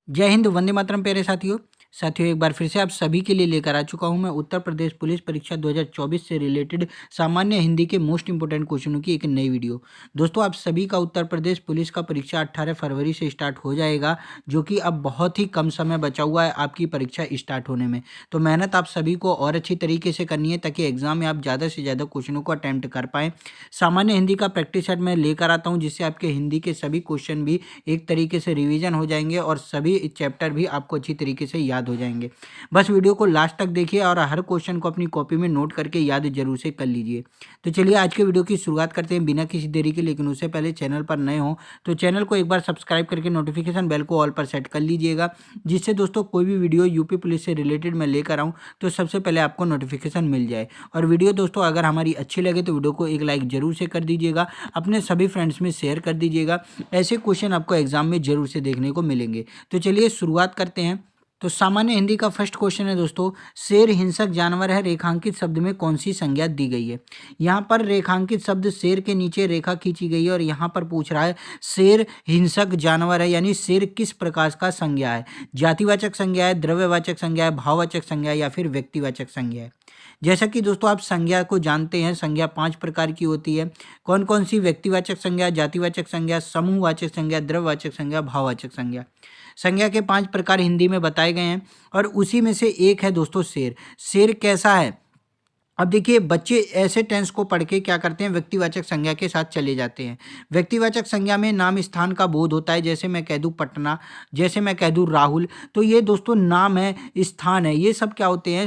जय हिंद, वंदे मातरम प्यारे साथियों। एक बार फिर से आप सभी के लिए लेकर आ चुका हूं मैं उत्तर प्रदेश पुलिस परीक्षा 2024 से रिलेटेड सामान्य हिंदी के मोस्ट इंपोर्टेंट क्वेश्चनों की एक नई वीडियो। दोस्तों, आप सभी का उत्तर प्रदेश पुलिस का परीक्षा 18 फरवरी से स्टार्ट हो जाएगा, जो कि अब बहुत ही कम समय बचा हुआ है आपकी परीक्षा स्टार्ट होने में। तो मेहनत आप सभी को और अच्छी तरीके से करनी है ताकि एग्जाम में आप ज़्यादा से ज़्यादा क्वेश्चनों को अटैम्प्ट कर पाएँ। सामान्य हिंदी का प्रैक्टिस सेट मैं लेकर आता हूँ, जिससे आपके हिंदी के सभी क्वेश्चन भी एक तरीके से रिवीजन हो जाएंगे और सभी चैप्टर भी आपको अच्छी तरीके से याद हो जाएंगे। बस वीडियो को लास्ट तक देखिए और हर क्वेश्चन को अपनी कॉपी में नोट करके याद जरूर से कर लीजिए। तो चलिए आज के वीडियो की शुरुआत करते हैं बिना किसी देरी के। लेकिन उससे पहले चैनल पर नए हो तो चैनल को एक बार सब्सक्राइब करके नोटिफिकेशन बेल को ऑल पर सेट कर लीजिएगा, जिससे दोस्तों कोई भी वीडियो यूपी पुलिस से रिलेटेड मैं लेकर आऊँ तो सबसे पहले आपको नोटिफिकेशन मिल जाए। और वीडियो दोस्तों अगर हमारी अच्छी लगे तो वीडियो को एक लाइक जरूर से कर दीजिएगा, अपने सभी फ्रेंड्स में शेयर कर दीजिएगा। ऐसे क्वेश्चन आपको एग्जाम में जरूर से देखने को मिलेंगे। तो चलिए शुरुआत करते हैं। तो सामान्य हिंदी का फर्स्ट क्वेश्चन है दोस्तों, शेर हिंसक जानवर है, रेखांकित शब्द में कौन सी संज्ञा दी गई है। यहाँ पर रेखांकित शब्द शेर के नीचे रेखा खींची गई है और यहाँ पर पूछ रहा है शेर हिंसक जानवर है, यानी शेर किस प्रकार का संज्ञा है। जातिवाचक संज्ञा है, द्रव्यवाचक संज्ञा है, भाववाचक संज्ञा है या फिर व्यक्तिवाचक संज्ञा है। जैसा कि दोस्तों आप संज्ञा को जानते हैं, संज्ञा 5 प्रकार की होती है। कौन कौन सी? व्यक्तिवाचक संज्ञा, जातिवाचक संज्ञा, समूहवाचक संज्ञा, द्रव्यवाचक संज्ञा, भाववाचक संज्ञा। संज्ञा के 5 प्रकार हिंदी में बताए गए हैं और उसी में से एक है दोस्तों शेर। शेर कैसा है? अब देखिए, बच्चे ऐसे टेंस को पढ़ के क्या करते हैं, व्यक्तिवाचक संज्ञा के साथ चले जाते हैं। व्यक्तिवाचक संज्ञा में नाम स्थान का बोध होता है। जैसे मैं कह दूं पटना, जैसे मैं कह दूं राहुल, तो ये दोस्तों नाम है, स्थान है, ये सब क्या होते हैं,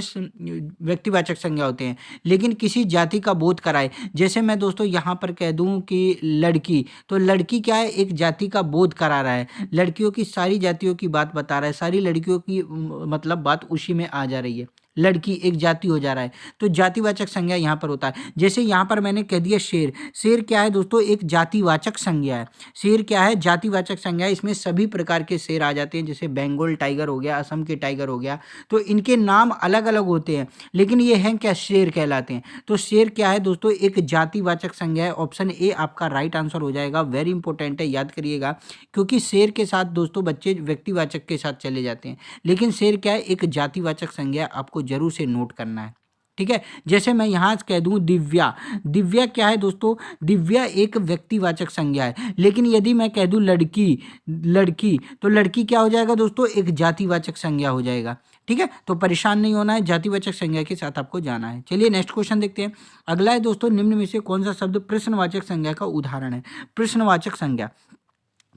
व्यक्तिवाचक संज्ञा होते हैं। लेकिन किसी जाति का बोध कराए, जैसे मैं दोस्तों यहाँ पर कह दूं कि लड़की, तो लड़की क्या है, एक जाति का बोध करा रहा है। लड़कियों की सारी जातियों की बात बता रहा है, सारी लड़कियों की मतलब बात उसी में आ जा रही है। लड़की एक जाति हो जा रहा है, तो जातिवाचक संज्ञा यहाँ पर होता है। जैसे यहाँ पर मैंने कह दिया शेर। शेर क्या है दोस्तों, एक जातिवाचक संज्ञा है। शेर क्या है, जातिवाचक संज्ञा है। इसमें सभी प्रकार के शेर आ जाते हैं, जैसे बंगाल टाइगर हो गया, असम के टाइगर हो गया, तो इनके नाम अलग अलग होते हैं, लेकिन ये हैं क्या, शेर कहलाते हैं। तो शेर क्या है दोस्तों, एक जातिवाचक संज्ञा है। ऑप्शन ए आपका राइट आंसर हो जाएगा। वेरी इंपॉर्टेंट है, याद करिएगा, क्योंकि शेर के साथ दोस्तों बच्चे व्यक्तिवाचक के साथ चले जाते हैं, लेकिन शेर क्या है, एक जातिवाचक संज्ञा। आपको जरूर से नोट करना है, ठीक है। जैसे मैं यहाँ कह दूं दिव्या। दिव्या क्या है दोस्तों, दिव्या एक व्यक्तिवाचक संज्ञा है। लेकिन यदि मैं कह दूं लड़की, लड़की, तो लड़की क्या हो जाएगा दोस्तों, एक जातिवाचक संज्ञा हो जाएगा, ठीक है। तो परेशान नहीं होना है, जातिवाचक संज्ञा के साथ आपको जाना है। चलिए नेक्स्ट क्वेश्चन देखते हैं। अगला है दोस्तों, निम्न में से कौन सा शब्द प्रश्नवाचक संज्ञा का उदाहरण है। प्रश्नवाचक संज्ञा,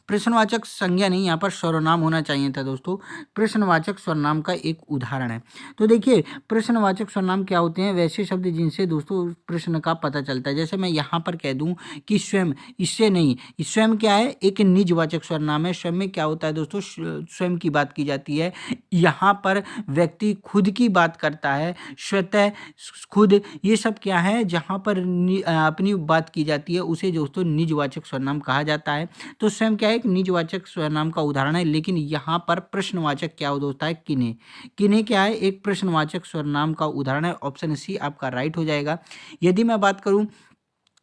प्रश्नवाचक संज्ञा नहीं, यहाँ पर सर्वनाम होना चाहिए था दोस्तों। प्रश्नवाचक सर्वनाम का एक उदाहरण है। तो देखिए, प्रश्नवाचक सर्वनाम क्या होते हैं, वैसे शब्द जिनसे दोस्तों प्रश्न का पता चलता है। जैसे मैं यहाँ पर कह दूँ कि स्वयं, इससे नहीं। स्वयं क्या है, एक निजवाचक सर्वनाम है। स्वयं में क्या होता है दोस्तों, स्वयं की बात की जाती है। यहाँ पर व्यक्ति खुद की बात करता है, स्वतः, खुद, ये सब क्या है, जहाँ पर अपनी बात की जाती है उसे दोस्तों निजवाचक सर्वनाम कहा जाता है। तो स्वयं क्या है, एक निजवाचक सर्वनाम का उदाहरण है। लेकिन यहाँ पर प्रश्नवाचक क्या होता है, किन्हें। किन्हें क्या है, एक प्रश्नवाचक सर्वनाम का उदाहरण है। ऑप्शन सी आपका राइट हो जाएगा। यदि मैं बात करूं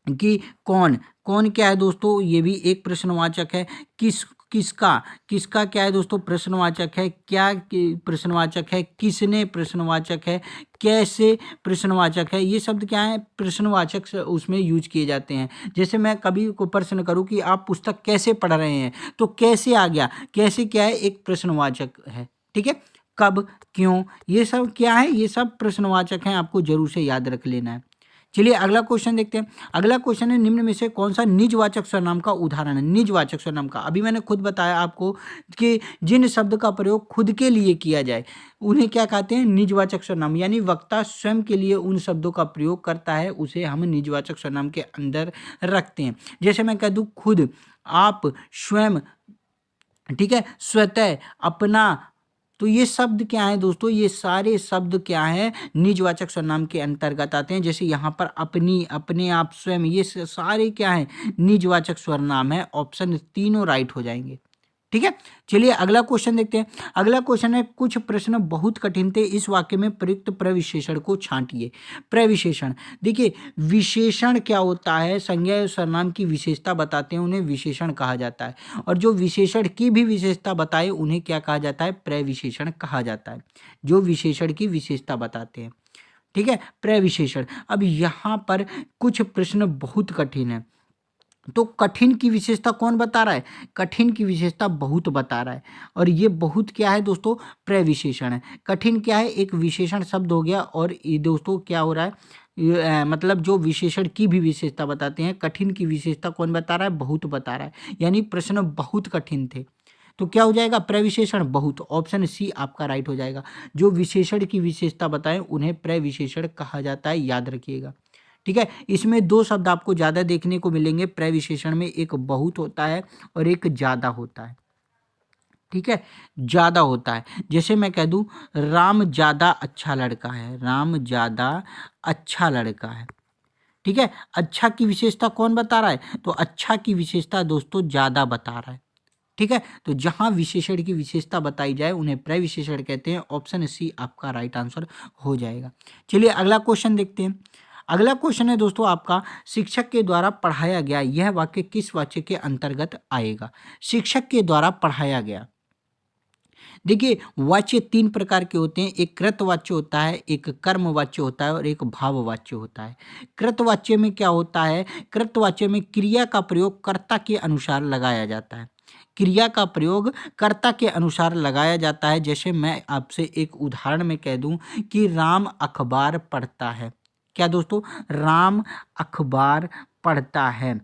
कि कौन, कौन क्या है दोस्तों, ये भी एक प्रश्नवाचक है। किस, किसका, किसका क्या है दोस्तों, प्रश्नवाचक है। क्या प्रश्नवाचक है, किसने प्रश्नवाचक है, कैसे प्रश्नवाचक है। ये शब्द क्या है, प्रश्नवाचक उसमें यूज किए जाते हैं। जैसे मैं कभी को प्रश्न करूं कि आप पुस्तक कैसे पढ़ रहे हैं, तो कैसे आ गया, कैसे क्या है, एक प्रश्नवाचक है, ठीक है। कब, क्यों, ये सब क्या है, ये सब प्रश्नवाचक हैं, आपको जरूर से याद रख लेना है। चलिए अगला क्वेश्चन देखते हैं। अगला क्वेश्चन है, निम्न में से कौन सा निजवाचक सर्वनाम का उदाहरण है। निजवाचक सर्वनाम का, अभी मैंने खुद बताया आपको कि जिन शब्द का प्रयोग खुद के लिए किया जाए उन्हें क्या कहते हैं, निजवाचक सर्वनाम। यानी वक्ता स्वयं के लिए उन शब्दों का प्रयोग करता है, उसे हम निजवाचक सर्वनाम के अंदर रखते हैं। जैसे मैं कह दूं खुद, आप, स्वयं, ठीक है, स्वतः, अपना, तो ये शब्द क्या है दोस्तों, ये सारे शब्द क्या है, निजवाचक सर्वनाम के अंतर्गत आते हैं। जैसे यहाँ पर अपनी, अपने, आप, स्वयं, ये सारे क्या है, निजवाचक सर्वनाम है। ऑप्शन तीनों राइट हो जाएंगे, ठीक है, चलिए अगला क्वेश्चन देखते हैं। अगला क्वेश्चन है, कुछ प्रश्न बहुत कठिन थे, इस वाक्य में प्रयुक्त प्रविशेषण को छांटिए। प्रविशेषण, देखिए विशेषण क्या होता है, संज्ञा या सर्वनाम की विशेषता बताते हैं उन्हें विशेषण कहा जाता है, और जो विशेषण की भी विशेषता बताए उन्हें क्या कहा जाता है, प्रविशेषण कहा जाता है, जो विशेषण की विशेषता बताते हैं। ठीक है, प्रविशेषण। अब यहाँ पर कुछ प्रश्न बहुत कठिन है, तो कठिन की विशेषता कौन बता रहा है, कठिन की विशेषता बहुत बता रहा है, और ये बहुत क्या है दोस्तों, प्रविशेषण है। कठिन क्या है, एक विशेषण शब्द हो गया, और ये दोस्तों क्या हो रहा है, मतलब जो विशेषण की भी विशेषता बताते हैं। कठिन की विशेषता कौन बता रहा है, बहुत बता रहा है, यानी प्रश्न बहुत कठिन थे, तो क्या हो जाएगा, प्रविशेषण बहुत, ऑप्शन सी आपका राइट हो जाएगा। जो विशेषण की विशेषता बताएं उन्हें प्रविशेषण कहा जाता है, याद रखिएगा। ठीक है, इसमें दो शब्द आपको ज़्यादा देखने को मिलेंगे प्रविशेषण में, एक बहुत होता है और एक ज़्यादा होता है। ठीक है, ज़्यादा होता है, जैसे मैं कह दूं राम ज़्यादा अच्छा लड़का है, राम ज़्यादा अच्छा लड़का है। ठीक है, अच्छा की विशेषता कौन बता रहा है, तो अच्छा की विशेषता दोस्तों ज़्यादा बता रहा है। ठीक है, तो जहां विशेषण की विशेषता बताई जाए उन्हें प्रविशेषण कहते हैं, ऑप्शन सी आपका राइट आंसर हो जाएगा। चलिए अगला क्वेश्चन देखते हैं। अगला क्वेश्चन है दोस्तों आपका, शिक्षक के द्वारा पढ़ाया गया यह वाक्य किस वाक्य के अंतर्गत आएगा। शिक्षक के द्वारा पढ़ाया गया, देखिए वाच्य तीन प्रकार के होते हैं, एक कृतवाच्य होता है, एक कर्मवाच्य होता है, और एक भाववाच्य होता है। कृतवाच्य में क्या होता है, कृतवाच्य में क्रिया का प्रयोग कर्ता के अनुसार लगाया जाता है, क्रिया का प्रयोग कर्ता के अनुसार लगाया जाता है। जैसे मैं आपसे एक उदाहरण में कह दूं कि राम अखबार पढ़ता है, क्या दोस्तों, राम अखबार पढ़ता है।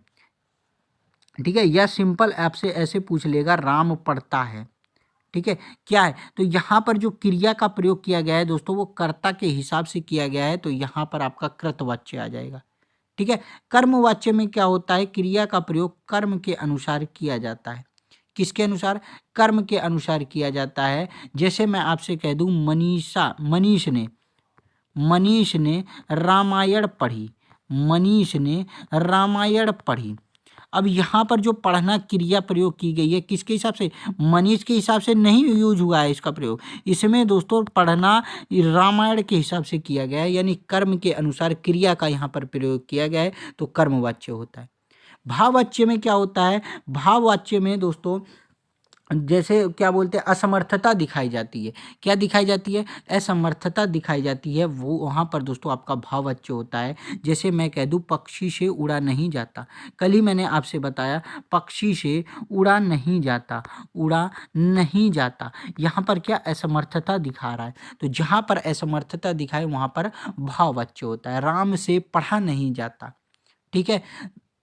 ठीक है, यह सिंपल आपसे ऐसे पूछ लेगा राम पढ़ता है। ठीक है, क्या है, तो यहाँ पर जो क्रिया का प्रयोग किया गया है दोस्तों वो कर्ता के हिसाब से किया गया है, तो यहाँ पर आपका कृतवाच्य आ जाएगा। ठीक है, कर्मवाच्य में क्या होता है, क्रिया का प्रयोग कर्म के अनुसार किया जाता है, किसके अनुसार, कर्म के अनुसार किया जाता है। जैसे मैं आपसे कह दूं मनीष ने रामायण पढ़ी, मनीष ने रामायण पढ़ी। अब यहाँ पर जो पढ़ना क्रिया प्रयोग की गई है किसके हिसाब से, मनीष के हिसाब से नहीं यूज हुआ है इसका प्रयोग, इसमें दोस्तों पढ़ना रामायण के हिसाब से किया गया है, यानी कर्म के अनुसार क्रिया का यहाँ पर प्रयोग किया गया है, तो कर्मवाच्य होता है। भाववाच्य में क्या होता है, भाववाच्य में दोस्तों जैसे क्या बोलते हैं, असमर्थता दिखाई जाती है, क्या दिखाई जाती है, असमर्थता दिखाई जाती है, वो वहाँ पर दोस्तों आपका भाववाच्य होता है। जैसे मैं कह दूँ पक्षी से उड़ा नहीं जाता, कल ही मैंने आपसे बताया पक्षी से उड़ा नहीं जाता, उड़ा नहीं जाता, यहाँ पर क्या असमर्थता दिखा रहा है, तो जहाँ पर असमर्थता दिखाए वहाँ पर भाववाच्य होता है। राम से पढ़ा नहीं जाता, ठीक है,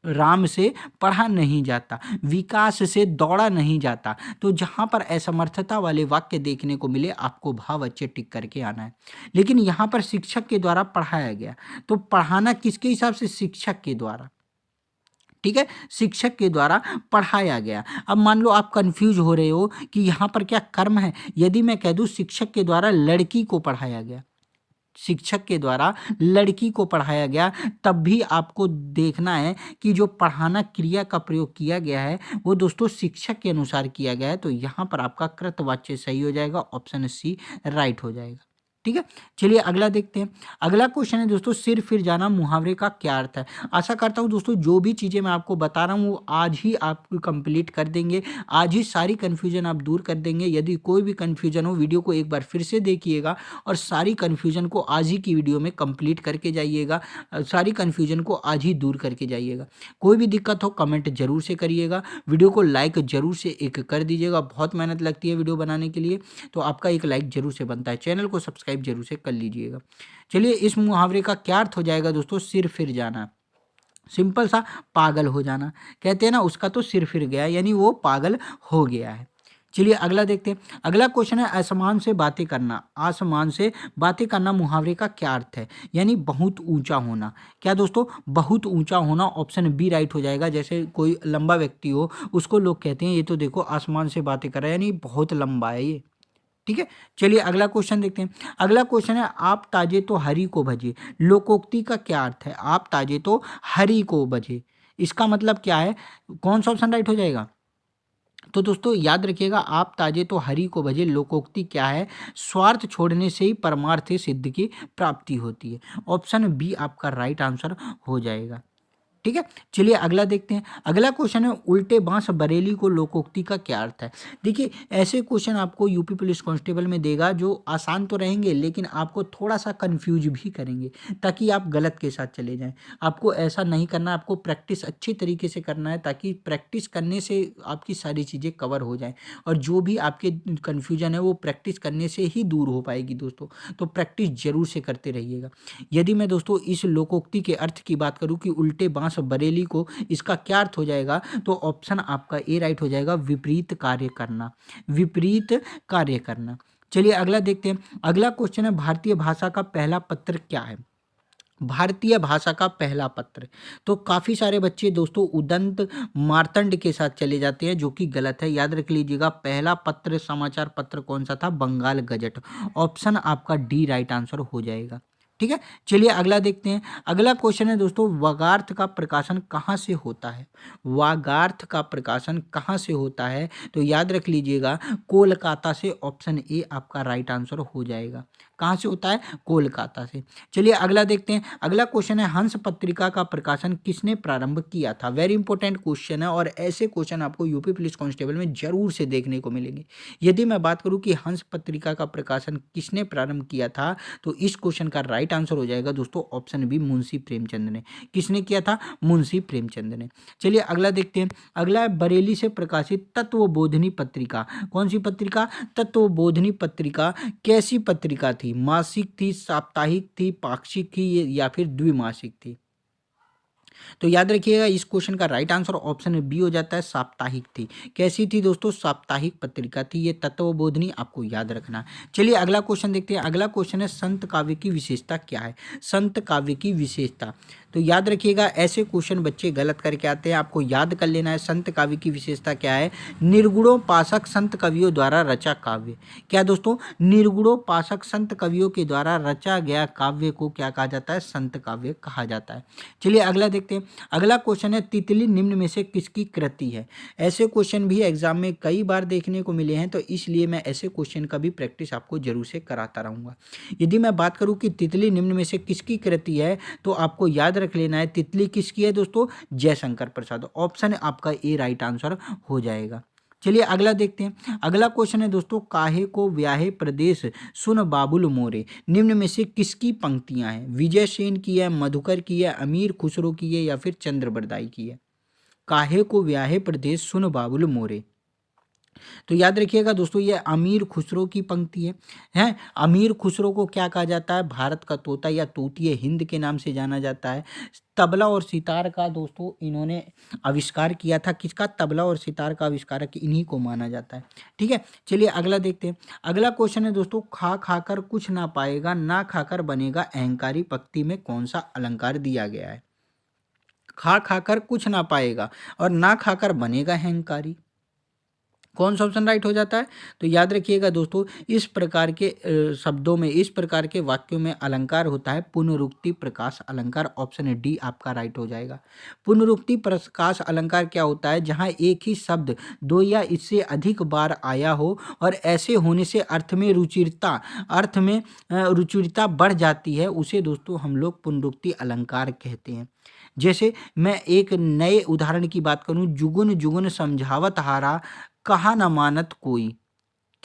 राम से पढ़ा नहीं जाता, विकास से दौड़ा नहीं जाता, तो जहाँ पर असमर्थता वाले वाक्य देखने को मिले आपको भाववाच्य टिक करके आना है। लेकिन यहाँ पर शिक्षक के द्वारा पढ़ाया गया, तो पढ़ाना किसके हिसाब से, शिक्षक के द्वारा। ठीक है, शिक्षक के द्वारा पढ़ाया गया। अब मान लो आप कंफ्यूज हो रहे हो कि यहाँ पर क्या कर्म है, यदि मैं कह दूँ शिक्षक के द्वारा लड़की को पढ़ाया गया, शिक्षक के द्वारा लड़की को पढ़ाया गया, तब भी आपको देखना है कि जो पढ़ाना क्रिया का प्रयोग किया गया है वो दोस्तों शिक्षक के अनुसार किया गया है, तो यहाँ पर आपका कृतवाच्य सही हो जाएगा, ऑप्शन सी राइट हो जाएगा। ठीक है, चलिए अगला देखते हैं। अगला क्वेश्चन है दोस्तों, सिर फिर जाना मुहावरे का क्या अर्थ है। आशा करता हूँ दोस्तों जो भी चीज़ें मैं आपको बता रहा हूँ वो आज ही आप कंप्लीट कर देंगे, आज ही सारी कन्फ्यूजन आप दूर कर देंगे। यदि कोई भी कन्फ्यूजन हो वीडियो को एक बार फिर से देखिएगा और सारी कन्फ्यूजन को आज ही की वीडियो में कंप्लीट करके जाइएगा, सारी कन्फ्यूजन को आज ही दूर करके जाइएगा। कोई भी दिक्कत हो कमेंट जरूर से करिएगा, वीडियो को लाइक जरूर से एक कर दीजिएगा, बहुत मेहनत लगती है वीडियो बनाने के लिए, तो आपका एक लाइक जरूर से बनता है। चैनल को सब्सक्राइब जरूर से कर लीजिएगा। चलिए इस मुहावरे का क्या अर्थ हो जाएगा दोस्तों, सिर फिर जाना, सिंपल सा पागल हो जाना, कहते हैं ना उसका तो सिर फिर गया, यानी वो पागल हो गया है। चलिए अगला देखते हैं। अगला क्वेश्चन है, आसमान से बातें करना, आसमान से बातें करना मुहावरे का क्या अर्थ है, यानी बहुत ऊंचा होना। क्या दोस्तों, बहुत ऊंचा होना, ऑप्शन बी राइट हो जाएगा। जैसे कोई लंबा व्यक्ति हो उसको लोग कहते हैं ये तो देखो आसमान से बातें कर रहा है, यानी बहुत लंबा है ये। ठीक है, चलिए अगला क्वेश्चन देखते हैं। अगला क्वेश्चन है, आप ताजे तो हरि को भजे, लोकोक्ति का क्या अर्थ है, आप ताजे तो हरि को भजे, इसका मतलब क्या है, कौन सा ऑप्शन राइट हो जाएगा, तो दोस्तों याद रखिएगा, आप ताजे तो हरि को भजे लोकोक्ति क्या है, स्वार्थ छोड़ने से ही परमार्थ सिद्ध की प्राप्ति होती है। ऑप्शन बी आपका राइट आंसर हो जाएगा। ठीक है, चलिए अगला देखते हैं। अगला क्वेश्चन है, उल्टे बांस बरेली को लोकोक्ति का क्या अर्थ है। देखिए, ऐसे क्वेश्चन आपको यूपी पुलिस कांस्टेबल में देगा जो आसान तो रहेंगे लेकिन आपको थोड़ा सा कंफ्यूज भी करेंगे, ताकि आप गलत के साथ चले जाएं। आपको ऐसा नहीं करना, आपको प्रैक्टिस अच्छी तरीके से करना है, ताकि प्रैक्टिस करने से आपकी सारी चीज़ें कवर हो जाएं और जो भी आपके कन्फ्यूजन है वो प्रैक्टिस करने से ही दूर हो पाएगी दोस्तों। तो प्रैक्टिस जरूर से करते रहिएगा। यदि मैं दोस्तों इस लोकोक्ति के अर्थ की बात करूं कि उल्टे बांस बरेली को, इसका क्या अर्थ हो जाएगा, तो ऑप्शन आपका ए राइट हो जाएगा, विपरीत कार्य करना, विपरीत कार्य करना। चलिए अगला देखते हैं। अगला क्वेश्चन है, भारतीय भाषा का पहला पत्र क्या है। भारतीय भाषा का पहला पत्र, तो काफ़ी सारे बच्चे दोस्तों उदंत मार्तंड के साथ चले जाते हैं, जो कि गलत है। याद रख लीजिएगा, पहला पत्र समाचार पत्र कौन सा था, बंगाल गजट। ऑप्शन आपका डी राइट आंसर हो जाएगा। ठीक है, चलिए अगला देखते हैं। अगला क्वेश्चन है दोस्तों, वागार्थ का प्रकाशन कहाँ से होता है। वागार्थ का प्रकाशन कहाँ से होता है, तो याद रख लीजिएगा, कोलकाता से। ऑप्शन ए आपका राइट आंसर हो जाएगा। कहाँ से होता है, कोलकाता से। चलिए अगला देखते हैं। अगला क्वेश्चन है, हंस पत्रिका का प्रकाशन किसने प्रारंभ किया था। वेरी इंपॉर्टेंट क्वेश्चन है और ऐसे क्वेश्चन आपको यूपी पुलिस कांस्टेबल में जरूर से देखने को मिलेंगे। यदि मैं बात करूं कि हंस पत्रिका का प्रकाशन किसने प्रारंभ किया था, तो इस क्वेश्चन का राइट आंसर हो जाएगा दोस्तों, ऑप्शन बी, मुंशी प्रेमचंद ने। किसने किया था, मुंशी प्रेमचंद ने। चलिए अगला देखते हैं। अगला है, बरेली से प्रकाशित तत्वबोधिनी पत्रिका। कौन सी पत्रिका, तत्वबोधिनी पत्रिका कैसी पत्रिका थी, मासिक थी, साप्ताहिक थी, पाक्षिक थी या फिर द्विमासिक थी। तो याद रखिएगा, इस क्वेश्चन का राइट आंसर ऑप्शन बी हो जाता है, साप्ताहिक थी। कैसी थी दोस्तों, साप्ताहिक पत्रिका थी ये तत्वबोधिनी, आपको याद रखना। चलिए अगला क्वेश्चन देखते हैं। अगला क्वेश्चन है, संत काव्य की विशेषता क्या है। संत काव्य की विशेषता, तो याद रखिएगा, ऐसे क्वेश्चन बच्चे गलत करके आते हैं, आपको याद कर लेना है। संत काव्य की विशेषता क्या है, निर्गुणोपासक संत कवियों द्वारा रचा काव्य। क्या दोस्तों, निर्गुणोपासक संत कवियों के द्वारा रचा गया काव्य को क्या कहा जाता है, संत काव्य कहा जाता है। चलिए अगला देखते हैं। अगला क्वेश्चन है, तितली निम्न में से किसकी कृति है। ऐसे क्वेश्चन भी एग्जाम में कई बार देखने को मिले हैं, तो इसलिए मैं ऐसे क्वेश्चन का भी प्रैक्टिस आपको जरूर से कराता रहूंगा। यदि मैं बात करूं कि तितली निम्न में से किसकी कृति है, तो आपको याद रख लेना है, तितली किसकी है दोस्तों, जयशंकर प्रसाद। ऑप्शन आपका ए राइट आंसर हो जाएगा। चलिए अगला देखते हैं। अगला क्वेश्चन है दोस्तों, काहे को व्याहे प्रदेश सुन बाबुल मोरे, निम्न में से किसकी पंक्तियां हैं। विजय सेन की है, मधुकर की है, अमीर खुसरो की है या फिर चंद्रबरदाई की है। काहे को व्याहे प्रदेश सुन बाबुल मोरे, तो याद रखिएगा दोस्तों, ये अमीर खुसरो की पंक्ति है। हैं, अमीर खुसरो को क्या कहा जाता है, भारत का तोता या तोतिए हिंद के नाम से जाना जाता है। तबला और सितार का दोस्तों इन्होंने आविष्कार किया था। किसका, तबला और सितार का आविष्कारक इन्हीं को माना जाता है। ठीक है, चलिए अगला देखते हैं। अगला क्वेश्चन है दोस्तों, खा खाकर कुछ ना पाएगा, ना खाकर बनेगा अहंकारी, पंक्ति में कौन सा अलंकार दिया गया है। खा खाकर कुछ ना पाएगा और ना खाकर बनेगा अहंकारी, कौन सा ऑप्शन राइट हो जाता है। तो याद रखिएगा दोस्तों, इस प्रकार के शब्दों में, इस प्रकार के वाक्यों में अलंकार होता है पुनरुक्ति प्रकाश अलंकार। ऑप्शन डी आपका राइट हो जाएगा। पुनरुक्ति प्रकाश अलंकार क्या होता है, जहां एक ही शब्द दो या इससे अधिक बार आया हो और ऐसे होने से अर्थ में रुचिरता बढ़ जाती है, उसे दोस्तों हम लोग पुनरुक्ति अलंकार कहते हैं। जैसे मैं एक नए उदाहरण की बात करूं, जुगुन जुगुन समझावत हारा, कहा न मानत कोई।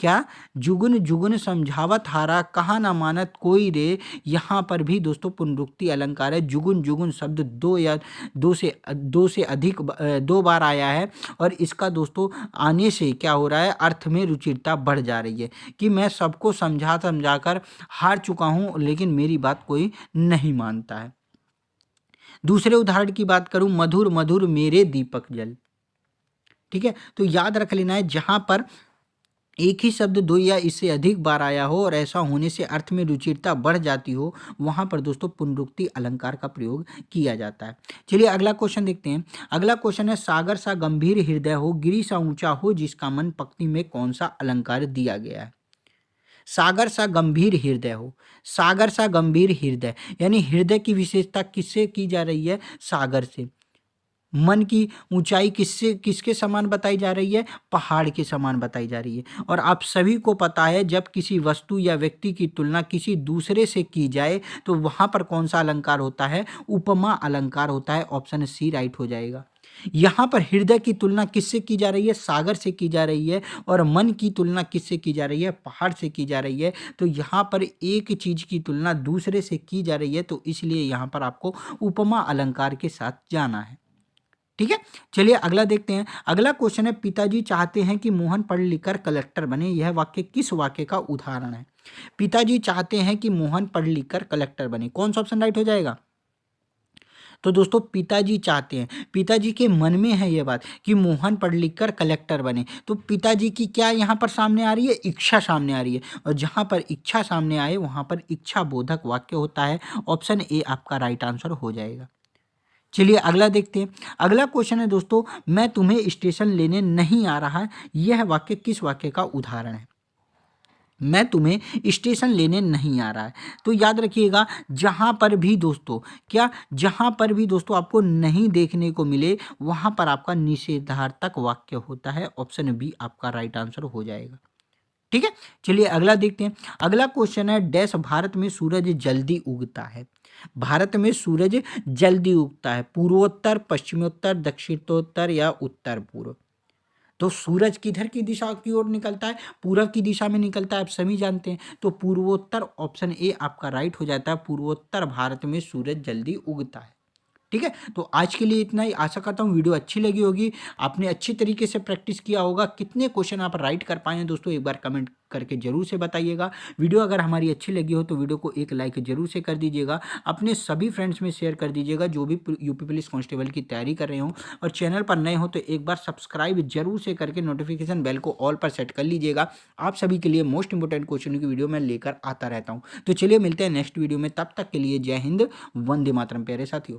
क्या, जुगुन जुगुन समझावत हारा, कहा न मानत कोई रे। यहाँ पर भी दोस्तों पुनरुक्ति अलंकार है। जुगुन जुगुन शब्द दो से अधिक दो बार आया है और इसका दोस्तों आने से क्या हो रहा है, अर्थ में रुचिरता बढ़ जा रही है कि मैं सबको समझा कर हार चुका हूँ लेकिन मेरी बात कोई नहीं मानता है। दूसरे उदाहरण की बात करूं, मधुर मधुर मेरे दीपक जल। ठीक है, तो याद रख लेना है, जहां पर एक ही शब्द दो या इससे अधिक बार आया हो और ऐसा होने से अर्थ में रुचिरता बढ़ जाती हो, वहां पर दोस्तों पुनरुक्ति अलंकार का प्रयोग किया जाता है। चलिए अगला क्वेश्चन देखते हैं। अगला क्वेश्चन है, सागर सा गंभीर हृदय हो, गिरी सा ऊंचा हो, जिसका मन, पंक्ति में कौन सा अलंकार दिया गया है। सागर सा गंभीर हृदय हो, सागर सा गंभीर हृदय यानी हृदय की विशेषता किससे की जा रही है, सागर से। मन की ऊंचाई किसके समान बताई जा रही है? पहाड़ के समान बताई जा रही है। और आप सभी को पता है जब किसी वस्तु या व्यक्ति की तुलना किसी दूसरे से की जाए तो वहां पर कौन सा अलंकार होता है? उपमा अलंकार होता है। ऑप्शन सी राइट हो जाएगा। यहां पर हृदय की तुलना किससे की जा रही है? सागर से की जा रही है। और मन की तुलना किससे की जा रही है? पहाड़ से की जा रही है। तो यहां पर एक चीज की तुलना दूसरे से की जा रही है, तो इसलिए यहां पर आपको उपमा अलंकार के साथ जाना है। ठीक है, चलिए अगला देखते हैं। अगला क्वेश्चन है, पिताजी चाहते हैं कि मोहन पढ़ लिख कर कलेक्टर बने। यह वाक्य किस वाक्य का उदाहरण है? पिताजी चाहते हैं कि मोहन पढ़ लिख कर कलेक्टर बने। कौन सा ऑप्शन राइट हो जाएगा? तो दोस्तों पिताजी चाहते हैं, पिताजी के मन में है ये बात कि मोहन पढ़ लिख कर कलेक्टर बने। तो पिताजी की क्या यहाँ पर सामने आ रही है? इच्छा सामने आ रही है। और जहाँ पर इच्छा सामने आए वहाँ पर इच्छा बोधक वाक्य होता है। ऑप्शन ए आपका राइट आंसर हो जाएगा। चलिए अगला देखते हैं। अगला क्वेश्चन है दोस्तों, मैं तुम्हें स्टेशन लेने नहीं आ रहा है। यह वाक्य किस वाक्य का उदाहरण है? मैं तुम्हें स्टेशन लेने नहीं आ रहा है। तो याद रखिएगा, जहां पर भी दोस्तों जहां पर भी दोस्तों आपको नहीं देखने को मिले वहां पर आपका निषेधार्थक वाक्य होता है। ऑप्शन बी आपका राइट आंसर हो जाएगा। ठीक है, चलिए अगला देखते हैं। अगला क्वेश्चन है, डैश भारत में सूरज जल्दी उगता है। भारत में सूरज जल्दी उगता है। पूर्वोत्तर, पश्चिमोत्तर, दक्षिणोत्तर या उत्तर पूर्व? तो सूरज किधर की दिशा की ओर निकलता है? पूर्व की दिशा में निकलता है, आप सभी जानते हैं। तो पूर्वोत्तर, ऑप्शन ए आपका राइट हो जाता है। पूर्वोत्तर भारत में सूरज जल्दी उगता है। ठीक है, तो आज के लिए इतना ही। आशा करता हूँ वीडियो अच्छी लगी होगी, आपने अच्छी तरीके से प्रैक्टिस किया होगा। कितने क्वेश्चन आप राइट कर पाए हैं दोस्तों, एक बार कमेंट करके जरूर से बताइएगा। वीडियो अगर हमारी अच्छी लगी हो तो वीडियो को एक लाइक जरूर से कर दीजिएगा। अपने सभी फ्रेंड्स में शेयर कर दीजिएगा जो भी यूपी पुलिस कांस्टेबल की तैयारी कर रहे हो। और चैनल पर नए हो तो एक बार सब्सक्राइब जरूर से करके नोटिफिकेशन बेल को ऑल पर सेट कर लीजिएगा। आप सभी के लिए मोस्ट इंपोर्टेंट क्वेश्चन की वीडियो मैं लेकर आता रहता हूँ। तो चलिए मिलते हैं नेक्स्ट वीडियो में, तब तक के लिए जय हिंद, वंदे मातरम प्यारे साथियों।